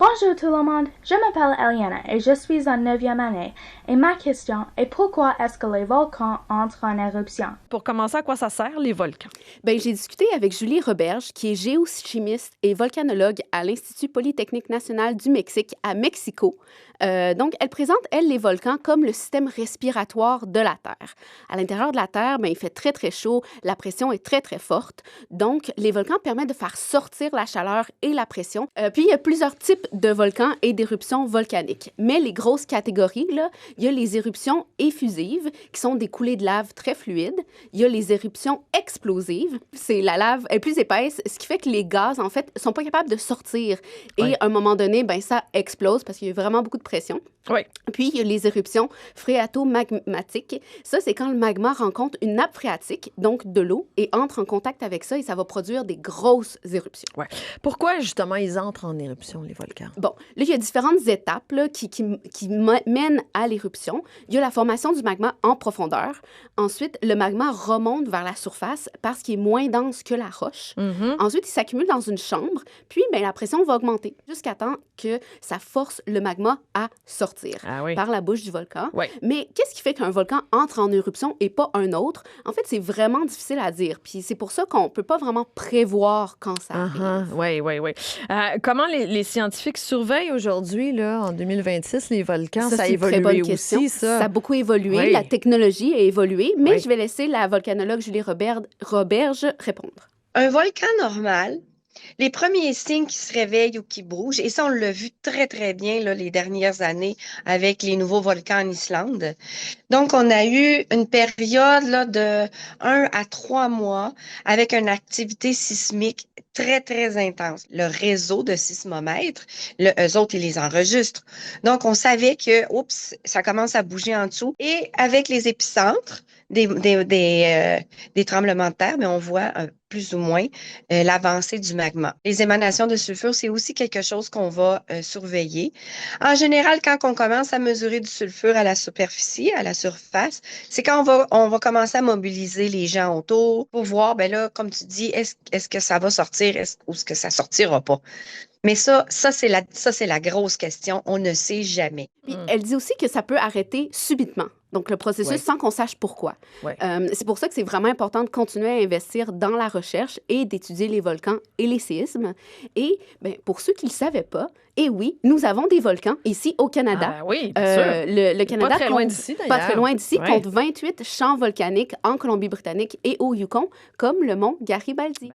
Bonjour tout le monde, je m'appelle Eliana et je suis en 9e année. Et ma question est pourquoi est-ce que les volcans entrent en éruption? Pour commencer, à quoi ça sert, les volcans? Bien, j'ai discuté avec Julie Roberge, qui est géochimiste et volcanologue à l'Institut Polytechnique national du Mexique à Mexico. Donc, elle présente, elle, les volcans comme le système respiratoire de la Terre. À l'intérieur de la Terre, bien, il fait très, très chaud, la pression est très, très forte. Donc, les volcans permettent de faire sortir la chaleur et la pression. Puis, il y a plusieurs types de volcans et d'éruptions volcaniques. Mais les grosses catégories, là, il y a les éruptions effusives, qui sont des coulées de lave très fluides. Il y a les éruptions explosives. C'est la lave est plus épaisse, ce qui fait que les gaz, en fait, sont pas capables de sortir. Et à un moment donné, ben ça explose parce qu'il y a vraiment beaucoup de pression. Oui. Puis, il y a les éruptions phréato-magmatiques. Ça, c'est quand le magma rencontre une nappe phréatique, donc de l'eau, et entre en contact avec ça, et ça va produire des grosses éruptions. Ouais. Pourquoi, justement, ils entrent en éruption, les volcans? Bon, là, il y a différentes étapes là, qui mènent à l'éruption. Il y a la formation du magma en profondeur. Ensuite, le magma remonte vers la surface parce qu'il est moins dense que la roche. Ensuite, il s'accumule dans une chambre, puis bien, la pression va augmenter jusqu'à temps que ça force le magma à sortir par la bouche du volcan. Oui. Mais qu'est-ce qui fait qu'un volcan entre en éruption et pas un autre? En fait, c'est vraiment difficile à dire. Puis c'est pour ça qu'on ne peut pas vraiment prévoir quand ça arrive. Oui. Comment les scientifiques surveillent aujourd'hui, là, en 2026, les volcans? Ça a évolué aussi, ça? Ça a beaucoup évolué. Oui. La technologie a évolué. Mais Oui. je vais laisser la volcanologue Julie Roberge répondre. Un volcan normal, les premiers signes qui se réveillent ou qui bougent, et ça, on l'a vu très, très bien là, les dernières années avec les nouveaux volcans en Islande. Donc, on a eu une période là, de 1 à 3 mois avec une activité sismique très, très intense. Le réseau de sismomètres, eux autres, ils les enregistrent. Donc, on savait que, ça commence à bouger en dessous. Et avec les épicentres des tremblements de terre, mais on voit plus ou moins l'avancée du magma. Les émanations de sulfure, c'est aussi quelque chose qu'on va surveiller. En général, quand on commence à mesurer du sulfure à la superficie, à la surface, c'est quand on va commencer à mobiliser les gens autour pour voir, ben là, comme tu dis, est-ce que ça va sortir ou est-ce que ça sortira pas? Mais ça c'est la grosse question. On ne sait jamais. Puis elle dit aussi que ça peut arrêter subitement. Donc, le processus sans qu'on sache pourquoi. Ouais. C'est pour ça que c'est vraiment important de continuer à investir dans la recherche et d'étudier les volcans et les séismes. Et bien, pour ceux qui ne le savaient pas, et oui, nous avons des volcans ici au Canada. Ah, oui, bien sûr. Le Canada, Pas très loin d'ici, d'ailleurs. Pas très loin d'ici, Ouais. compte 28 champs volcaniques en Colombie-Britannique et au Yukon, comme le mont Garibaldi.